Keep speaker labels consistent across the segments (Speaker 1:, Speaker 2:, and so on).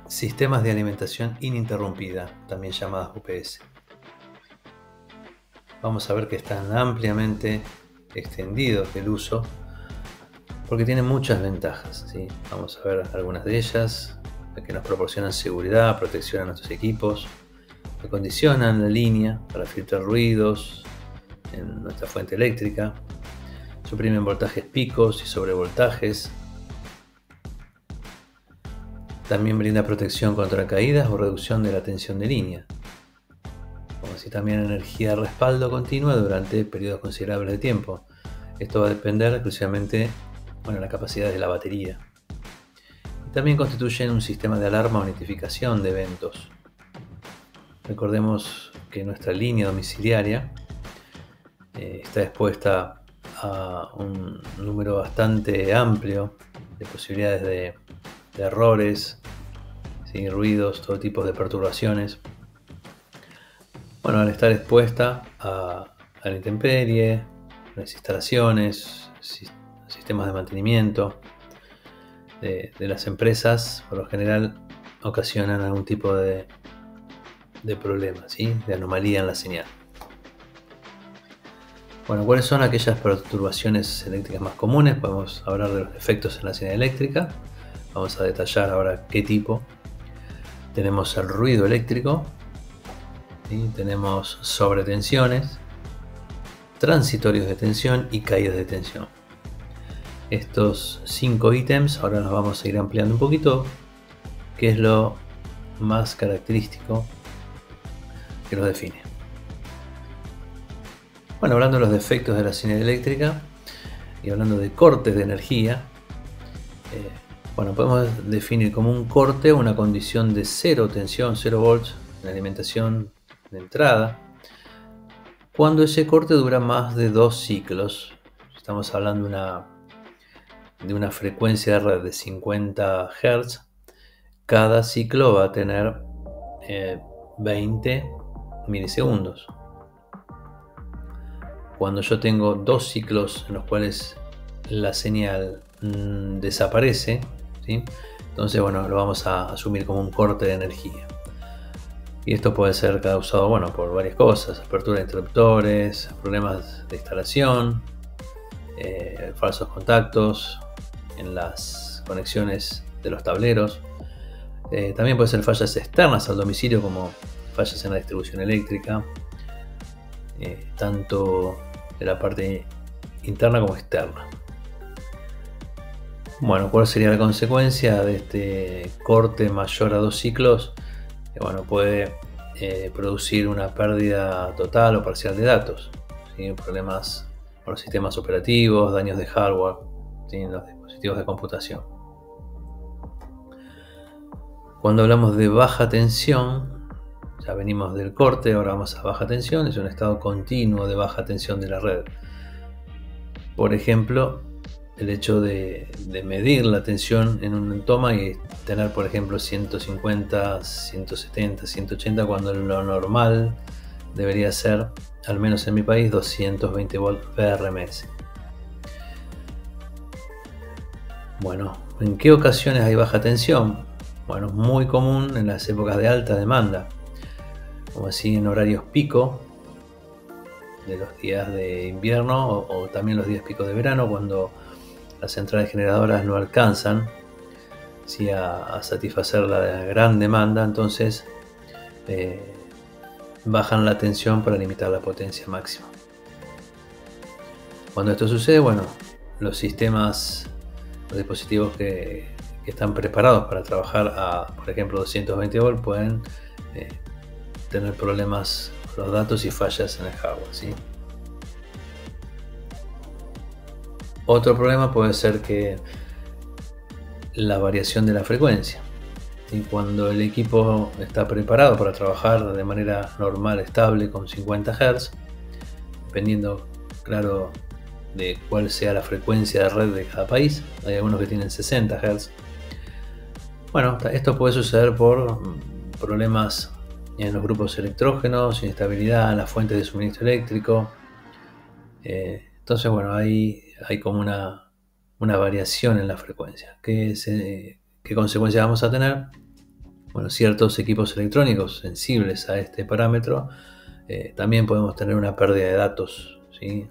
Speaker 1: Sistemas de alimentación ininterrumpida, también llamadas UPS. Vamos a ver que están ampliamente extendidos el uso porque tienen muchas ventajas, ¿sí? Vamos a ver algunas de ellas, que nos proporcionan seguridad, protección a nuestros equipos, acondicionan la línea para filtrar ruidos en nuestra fuente eléctrica, suprimen voltajes picos y sobrevoltajes. También brinda protección contra caídas o reducción de la tensión de línea, como así también energía de respaldo continua durante periodos considerables de tiempo. Esto va a depender exclusivamente de la capacidad de la batería. Y también constituyen un sistema de alarma o notificación de eventos. Recordemos que nuestra línea domiciliaria está expuesta a un número bastante amplio de posibilidades de errores, ¿sí? Ruidos, todo tipo de perturbaciones. Bueno, al estar expuesta a la intemperie, las instalaciones, sistemas de mantenimiento de las empresas, por lo general ocasionan algún tipo de problema, ¿sí? De anomalía en la señal. Bueno, ¿cuáles son aquellas perturbaciones eléctricas más comunes? Podemos hablar de los defectos en la señal eléctrica. Vamos a detallar ahora qué tipo. Tenemos el ruido eléctrico, ¿sí? Tenemos sobretensiones, transitorios de tensión y caídas de tensión. Estos 5 ítems ahora los vamos a ir ampliando un poquito, que es lo más característico que los define. Bueno, hablando de los defectos de la señal eléctrica y hablando de cortes de energía, podemos definir como un corte una condición de cero tensión, 0 volts en la alimentación de entrada, cuando ese corte dura más de 2 ciclos. Estamos hablando de una frecuencia de red de 50 Hz. Cada ciclo va a tener 20 milisegundos. Cuando yo tengo 2 ciclos en los cuales la señal desaparece, ¿sí? Entonces lo vamos a asumir como un corte de energía. Y esto puede ser causado por varias cosas: apertura de interruptores, problemas de instalación, falsos contactos en las conexiones de los tableros. También puede ser fallas externas al domicilio, como fallas en la distribución eléctrica, tanto de la parte interna como externa. Bueno, ¿cuál sería la consecuencia de este corte mayor a 2 ciclos? Puede producir una pérdida total o parcial de datos, ¿sí? Problemas con los sistemas operativos, daños de hardware, ¿sí? En los dispositivos de computación. Cuando hablamos de baja tensión, ya venimos del corte, ahora vamos a baja tensión. Es un estado continuo de baja tensión de la red. Por ejemplo, el hecho de medir la tensión en un toma y tener, por ejemplo, 150, 170, 180, cuando lo normal debería ser, al menos en mi país, 220 volts PRMS. Bueno, ¿en qué ocasiones hay baja tensión? Bueno, es muy común en las épocas de alta demanda, como así en horarios pico de los días de invierno o también los días pico de verano, cuando las centrales generadoras no alcanzan, ¿sí?, a satisfacer la gran demanda. Entonces bajan la tensión para limitar la potencia máxima. Cuando esto sucede, los sistemas, los dispositivos que están preparados para trabajar a, por ejemplo, 220 volts pueden tener problemas con los datos y fallas en el hardware, ¿sí? Otro problema puede ser que la variación de la frecuencia, ¿sí? Cuando el equipo está preparado para trabajar de manera normal, estable, con 50 Hz, dependiendo, claro, de cuál sea la frecuencia de red de cada país. Hay algunos que tienen 60 Hz. Esto puede suceder por problemas en los grupos electrógenos, inestabilidad en las fuentes de suministro eléctrico. Entonces, hay como una variación en la frecuencia. ¿Qué consecuencias vamos a tener? bueno, ciertos equipos electrónicos sensibles a este parámetro, también podemos tener una pérdida de datos, ¿sí?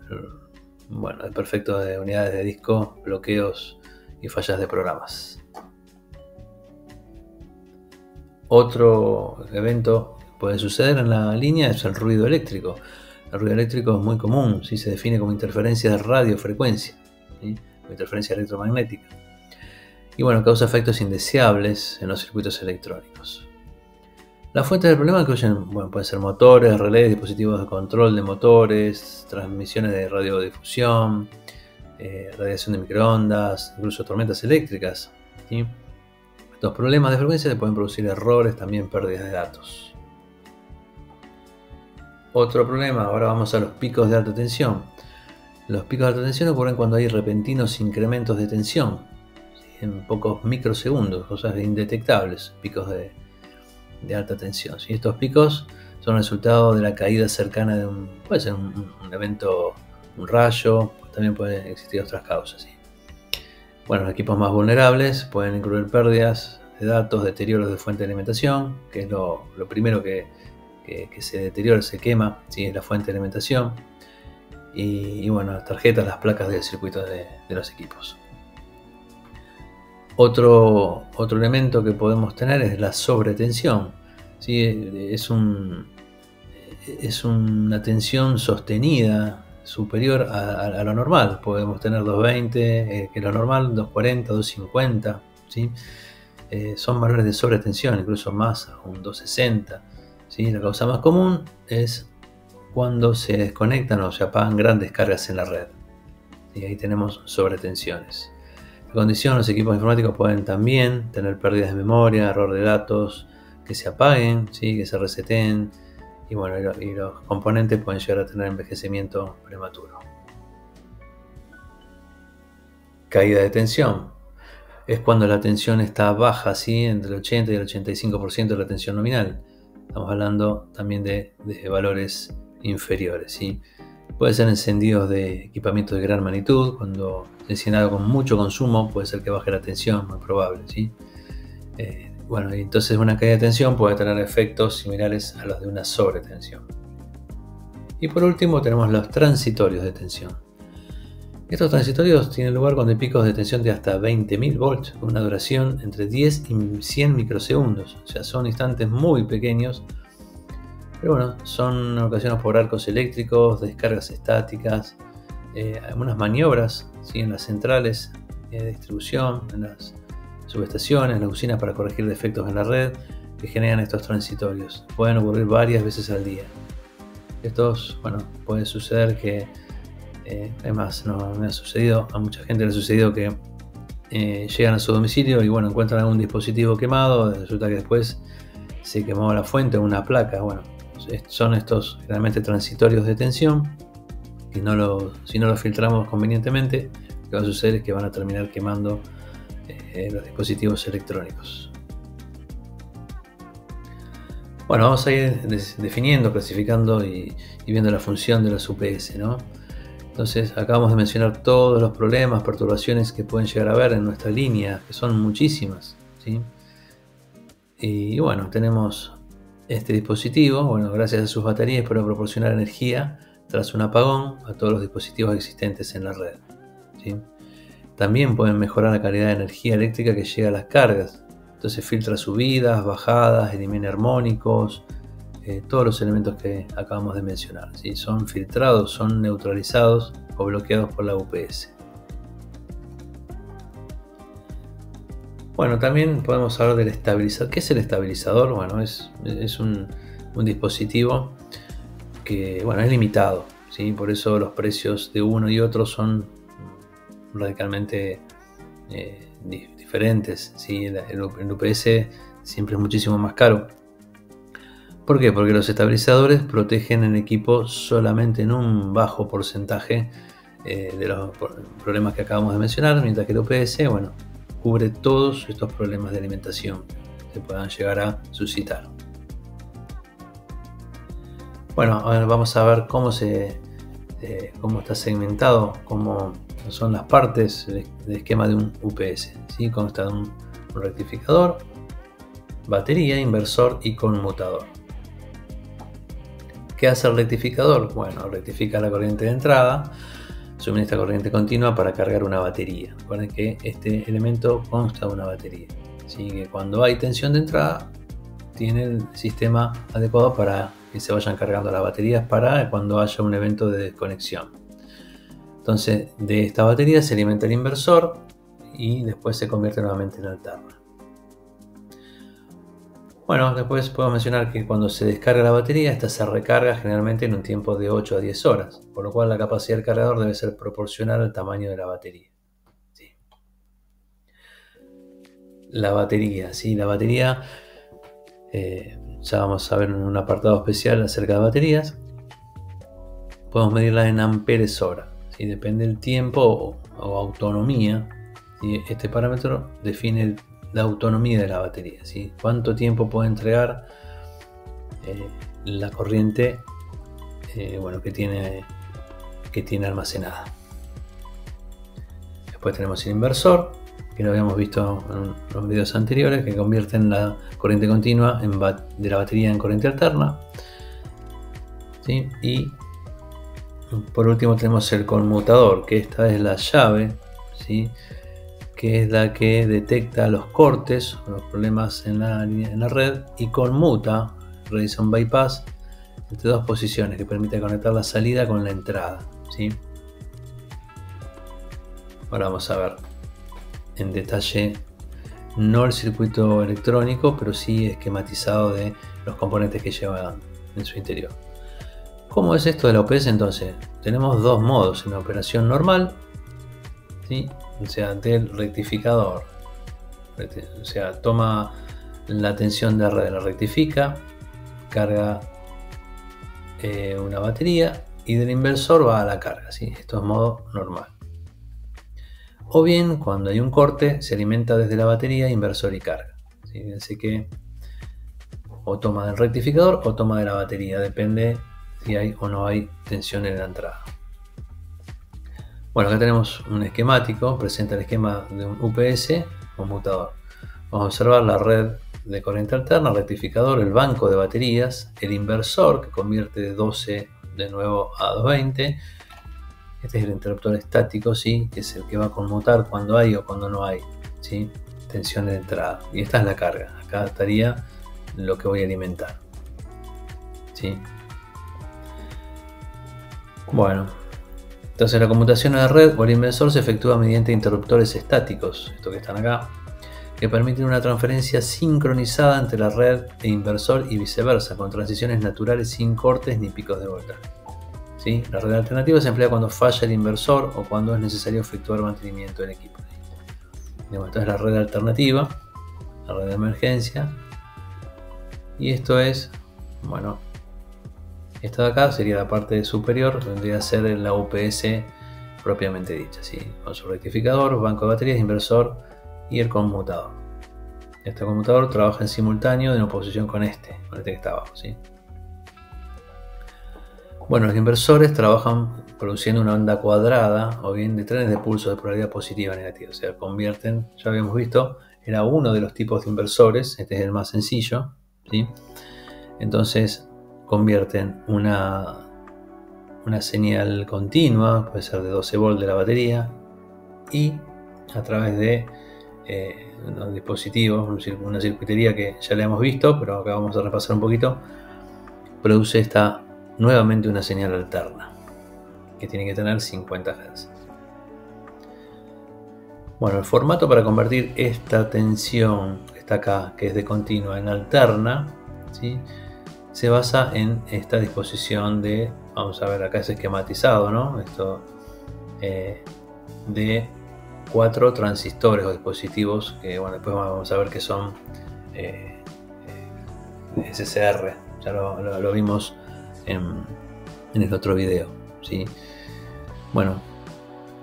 Speaker 1: Bueno, desperfectos de unidades de disco, bloqueos y fallas de programas. Otro evento que puede suceder en la línea es el ruido eléctrico. El ruido eléctrico es muy común, ¿sí? Se define como interferencia de radiofrecuencia, ¿sí? O interferencia electromagnética. Y bueno, causa efectos indeseables en los circuitos electrónicos. Las fuentes del problema incluyen, bueno, pueden ser motores, relés, dispositivos de control de motores, transmisiones de radiodifusión, radiación de microondas, incluso tormentas eléctricas, ¿sí? Estos problemas de frecuencia pueden producir errores, también pérdidas de datos. Otro problema, ahora vamos a los picos de alta tensión. Los picos de alta tensión ocurren cuando hay repentinos incrementos de tensión, ¿sí? En pocos microsegundos, cosas indetectables, picos de alta tensión, ¿sí? Estos picos son resultado de la caída cercana de puede ser un evento, un rayo, también pueden existir otras causas, ¿sí? Bueno, los equipos más vulnerables pueden incluir pérdidas de datos, deterioros de fuente de alimentación, que es lo primero que se deteriora, se quema, ¿sí? Es la fuente de alimentación. Y bueno, las tarjetas, las placas del circuito de los equipos. Otro elemento que podemos tener es la sobretensión, ¿sí? Es una tensión sostenida superior a lo normal. Podemos tener 220, que es lo normal, 240, 250, ¿sí? Son valores de sobretensión, incluso más, un 260, ¿sí? La causa más común es cuando se desconectan o se apagan grandes cargas en la red, y ahí tenemos sobretensiones. En condición, los equipos informáticos pueden también tener pérdidas de memoria, error de datos, que se apaguen, ¿sí? Que se reseten, y bueno, y los componentes pueden llegar a tener envejecimiento prematuro. Caída de tensión. Es cuando la tensión está baja, ¿sí? Entre el 80 y el 85% de la tensión nominal. Estamos hablando también de valores inferiores, ¿sí? Puede ser encendidos de equipamiento de gran magnitud. Cuando se enciende algo con mucho consumo, puede ser que baje la tensión, muy probable, ¿sí? Bueno, y entonces una caída de tensión puede tener efectos similares a los de una sobretensión. Y por último tenemos los transitorios de tensión. Estos transitorios tienen lugar cuando hay picos de tensión de hasta 20.000 volts, con una duración entre 10 y 100 microsegundos. O sea, son instantes muy pequeños, pero bueno, son ocasionados por arcos eléctricos, descargas estáticas, algunas maniobras, ¿sí? En las centrales de distribución, en las subestaciones, en las usinas para corregir defectos en la red que generan estos transitorios. Pueden ocurrir varias veces al día. Estos, bueno, puede suceder que, además, no me ha sucedido, a mucha gente le ha sucedido que llegan a su domicilio y bueno, encuentran algún dispositivo quemado, resulta que después se quemó la fuente o una placa. Bueno, son estos realmente transitorios de tensión, y si no los filtramos convenientemente, lo que va a suceder es que van a terminar quemando los dispositivos electrónicos. Bueno, vamos a ir definiendo, clasificando y viendo la función de las UPS, ¿no? Entonces, acabamos de mencionar todos los problemas, perturbaciones que pueden llegar a haber en nuestra línea, que son muchísimas, ¿sí? Y bueno, tenemos este dispositivo, bueno, gracias a sus baterías puede proporcionar energía tras un apagón a todos los dispositivos existentes en la red, ¿sí? También pueden mejorar la calidad de energía eléctrica que llega a las cargas. Entonces filtra subidas, bajadas, elimina armónicos, todos los elementos que acabamos de mencionar, ¿sí? Son filtrados, son neutralizados o bloqueados por la UPS. Bueno, también podemos hablar del estabilizador. ¿Qué es el estabilizador? Bueno, es un dispositivo que, bueno, es limitado, ¿sí? Por eso los precios de uno y otro son radicalmente diferentes, ¿sí? El UPS siempre es muchísimo más caro. ¿Por qué? Porque los estabilizadores protegen el equipo solamente en un bajo porcentaje de los problemas que acabamos de mencionar, mientras que el UPS, bueno, cubre todos estos problemas de alimentación que puedan llegar a suscitar. Bueno, ahora vamos a ver cómo está segmentado, cómo son las partes del esquema de un UPS, ¿sí? Consta de un rectificador, batería, inversor y conmutador. ¿Qué hace el rectificador? Bueno, rectifica la corriente de entrada, suministra corriente continua para cargar una batería. Recuerden que este elemento consta de una batería. Así que cuando hay tensión de entrada, tiene el sistema adecuado para que se vayan cargando las baterías para cuando haya un evento de desconexión. Entonces, de esta batería se alimenta el inversor y después se convierte nuevamente en alterna. Bueno, después puedo mencionar que cuando se descarga la batería, esta se recarga generalmente en un tiempo de 8 a 10 horas, por lo cual la capacidad del cargador debe ser proporcional al tamaño de la batería. Sí. La batería, ¿sí? La batería, ya vamos a ver en un apartado especial acerca de baterías. Podemos medirla en amperes hora, ¿sí? Depende del tiempo o autonomía. ¿Sí? Este parámetro define la autonomía de la batería, ¿sí? Cuánto tiempo puede entregar la corriente que tiene almacenada. Después tenemos el inversor, que lo habíamos visto en los videos anteriores, que convierten la corriente continua de la batería en corriente alterna, ¿sí? Y por último tenemos el conmutador, que esta es la llave, ¿sí? Que es la que detecta los cortes o los problemas en la red y conmuta, realiza un bypass entre dos posiciones que permite conectar la salida con la entrada, ¿sí? Ahora vamos a ver en detalle, no el circuito electrónico, pero sí esquematizado de los componentes que llevan en su interior. ¿Cómo es esto de la UPS? Entonces, tenemos dos modos en la operación normal, ¿sí? O sea, del rectificador, o sea, toma la tensión de red, la rectifica, carga una batería y del inversor va a la carga, ¿sí? Esto es modo normal. O bien, cuando hay un corte, se alimenta desde la batería, inversor y carga, ¿sí? Así que o toma del rectificador o toma de la batería, depende si hay o no hay tensión en la entrada. Bueno, acá tenemos un esquemático, presenta el esquema de un UPS conmutador. Vamos a observar la red de corriente alterna, el rectificador, el banco de baterías, el inversor que convierte de 12 de nuevo a 220. Este es el interruptor estático, ¿sí? Que es el que va a conmutar cuando hay o cuando no hay, ¿sí? Tensión de entrada. Y esta es la carga. Acá estaría lo que voy a alimentar, ¿sí? Bueno. Entonces la conmutación a la red o al inversor se efectúa mediante interruptores estáticos, estos que están acá, que permiten una transferencia sincronizada entre la red e inversor y viceversa, con transiciones naturales sin cortes ni picos de voltaje. ¿Sí? La red alternativa se emplea cuando falla el inversor o cuando es necesario efectuar mantenimiento del equipo. Esta es la red alternativa, la red de emergencia, y esto es, bueno, esta de acá sería la parte superior, vendría a ser la UPS propiamente dicha, ¿sí? Con su rectificador, banco de baterías, inversor y el conmutador. Este conmutador trabaja en simultáneo en oposición con este que está abajo, ¿sí? Bueno, los inversores trabajan produciendo una onda cuadrada o bien de trenes de pulso de polaridad positiva o negativa, o sea, convierten, ya habíamos visto, era uno de los tipos de inversores, este es el más sencillo, ¿sí? Entonces convierten una señal continua, puede ser de 12 volts de la batería, y a través de unos dispositivos, una circuitería que ya le hemos visto, pero acá vamos a repasar un poquito, produce nuevamente una señal alterna, que tiene que tener 50 Hz. Bueno, el formato para convertir esta tensión que está acá, que es de continua, en alterna, ¿sí? Se basa en esta disposición de, vamos a ver, acá es esquematizado, ¿no? Esto de 4 transistores o dispositivos que, bueno, después vamos a ver que son SCR, ya lo vimos en el otro video, ¿sí? Bueno,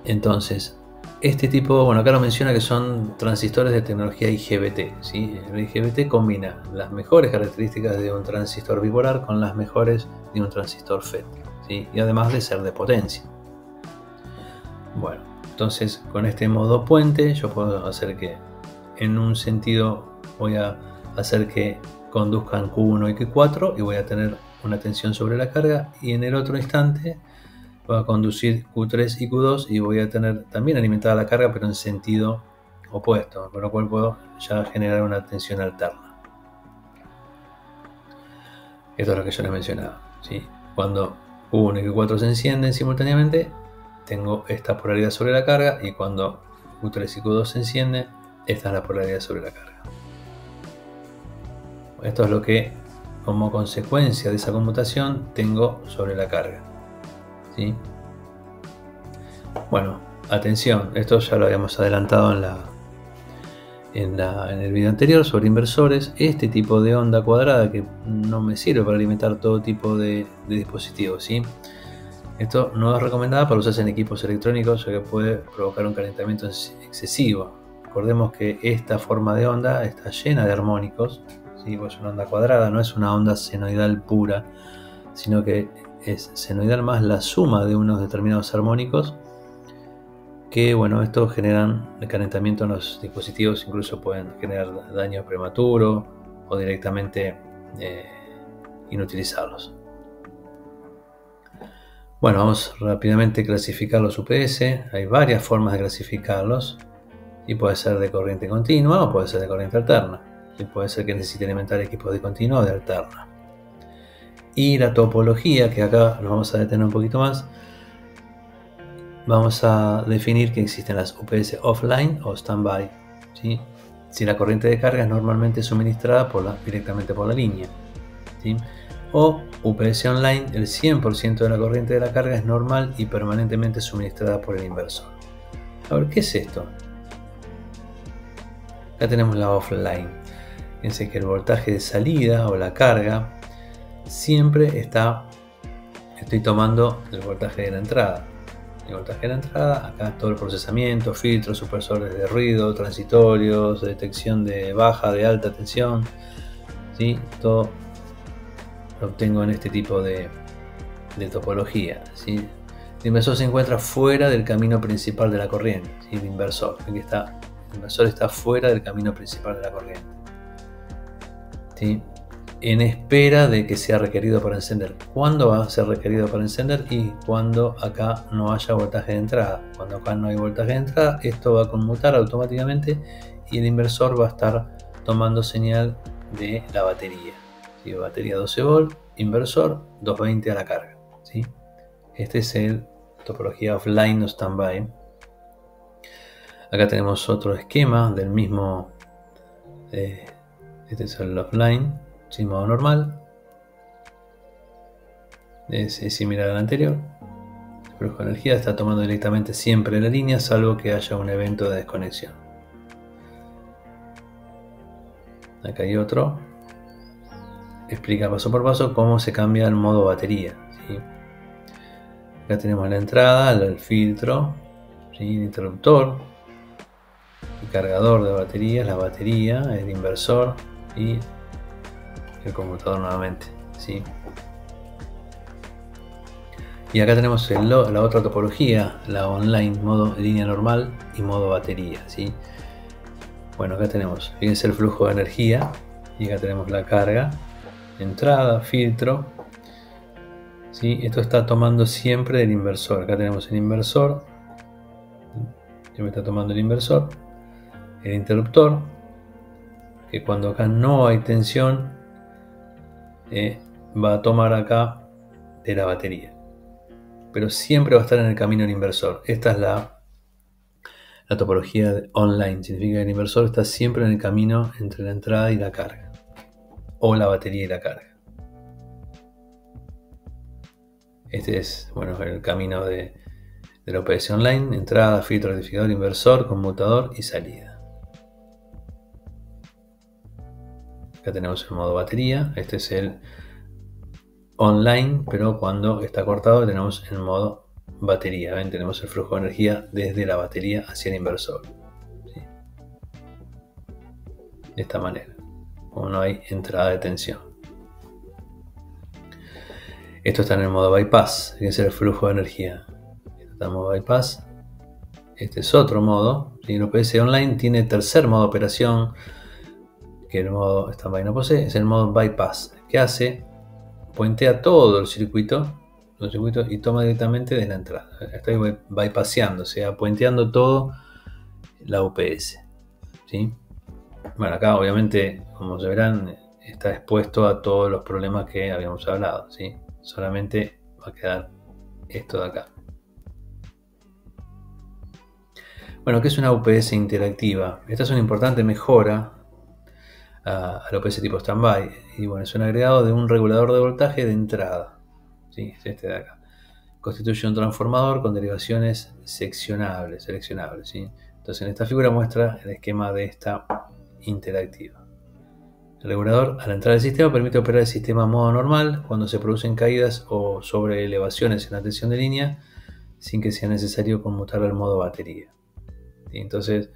Speaker 1: entonces este tipo, bueno, acá lo menciona que son transistores de tecnología IGBT, ¿sí? El IGBT combina las mejores características de un transistor bipolar con las mejores de un transistor FET, ¿sí? Y además de ser de potencia. Bueno, entonces con este modo puente yo puedo hacer que en un sentido voy a hacer que conduzcan Q1 y Q4 y voy a tener una tensión sobre la carga, y en el otro instante va a conducir Q3 y Q2 y voy a tener también alimentada la carga, pero en sentido opuesto, con lo cual puedo ya generar una tensión alterna. Esto es lo que yo les mencionaba, ¿sí? Cuando Q1 y Q4 se encienden simultáneamente, tengo esta polaridad sobre la carga, y cuando Q3 y Q2 se encienden, esta es la polaridad sobre la carga. Esto es lo que, como consecuencia de esa conmutación, tengo sobre la carga, ¿sí? Bueno, atención, esto ya lo habíamos adelantado en el video anterior sobre inversores. Este tipo de onda cuadrada que no me sirve para alimentar todo tipo de dispositivos, ¿sí? Esto no es recomendado para usarse en equipos electrónicos, ya que puede provocar un calentamiento excesivo. Recordemos que esta forma de onda está llena de armónicos, ¿sí? Pues es una onda cuadrada, no es una onda senoidal pura, sino que es senoidal más la suma de unos determinados armónicos, que bueno, estos generan el calentamiento en los dispositivos, incluso pueden generar daño prematuro o directamente inutilizarlos. Bueno, vamos rápidamente a clasificar los UPS. Hay varias formas de clasificarlos, y puede ser de corriente continua o puede ser de corriente alterna, y puede ser que necesite alimentar equipos de continua o de alterna. Y la topología, que acá nos vamos a detener un poquito más, vamos a definir que existen las UPS offline o standby, ¿sí? Si la corriente de carga es normalmente suministrada directamente por la línea, ¿sí? O UPS online, el 100% de la corriente de la carga es normal y permanentemente suministrada por el inversor. A ver, ¿qué es esto? Acá tenemos la offline. Fíjense que el voltaje de salida o la carga siempre estoy tomando el voltaje de la entrada. El voltaje de la entrada, acá todo el procesamiento, filtros, supresores de ruido, transitorios, detección de baja, de alta tensión, ¿sí? Todo lo obtengo en este tipo de topología, ¿sí? El inversor se encuentra fuera del camino principal de la corriente, ¿sí? El inversor está fuera del camino principal de la corriente, ¿sí? En espera de que sea requerido para encender. ¿Cuándo va a ser requerido para encender? Y cuando acá no haya voltaje de entrada. Cuando acá no hay voltaje de entrada, esto va a conmutar automáticamente y el inversor va a estar tomando señal de la batería, ¿sí? Batería 12 volt, inversor 220 a la carga, ¿sí? Este es el topología offline o standby. Acá tenemos otro esquema del mismo. Este es el offline, sin modo normal. Es similar al anterior. El flujo de energía está tomando directamente siempre la línea, salvo que haya un evento de desconexión. Acá hay otro. Explica paso por paso cómo se cambia el modo batería, ¿sí? Acá tenemos la entrada, el filtro, ¿sí? El interruptor, el cargador de baterías, la batería, el inversor y el conmutador nuevamente, ¿sí? Y acá tenemos la otra topología, la online, modo línea normal y modo batería, ¿sí? Bueno, acá tenemos, fíjense el flujo de energía, y acá tenemos la carga, entrada, filtro, ¿sí? Esto está tomando siempre del inversor. Acá tenemos el inversor, ya me está tomando el inversor, el interruptor, que cuando acá no hay tensión, va a tomar acá de la batería, pero siempre va a estar en el camino del inversor. Esta es la topología online, significa que el inversor está siempre en el camino entre la entrada y la carga, o la batería y la carga. Este es, bueno, el camino de la UPS online: entrada, filtro, rectificador, inversor, conmutador y salida. Acá tenemos el modo batería. Este es el online, pero cuando está cortado tenemos el modo batería. ¿Ven? Tenemos el flujo de energía desde la batería hacia el inversor, ¿sí? De esta manera, como no hay entrada de tensión. Esto está en el modo bypass, que es el flujo de energía. Esto está en modo bypass. Este es otro modo. El UPS online tiene tercer modo de operación, que el modo standby no posee, es el modo bypass, que hace, puentea todo el circuito y toma directamente de la entrada. Estoy bypasseando, o sea, puenteando todo la UPS, ¿sí? Bueno, acá obviamente, como se verán, está expuesto a todos los problemas que habíamos hablado, ¿sí? Solamente va a quedar esto de acá. Bueno, ¿qué es una UPS interactiva? Esta es una importante mejora al UPS tipo standby. Y bueno, es un agregado de un regulador de voltaje de entrada. ¿Sí? Es este de acá. Constituye un transformador con derivaciones seleccionables. ¿Sí? Entonces en esta figura muestra el esquema de esta interactiva. El regulador al entrar al sistema permite operar el sistema en modo normal cuando se producen caídas o sobreelevaciones en la tensión de línea sin que sea necesario conmutar al modo batería. ¿Sí? Entonces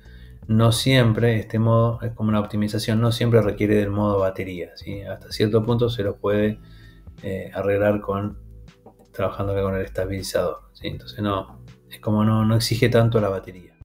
Speaker 1: no siempre este modo es como una optimización, no siempre requiere del modo batería, ¿sí? Hasta cierto punto se lo puede arreglar trabajando acá con el estabilizador, ¿sí? Entonces no exige tanto la batería.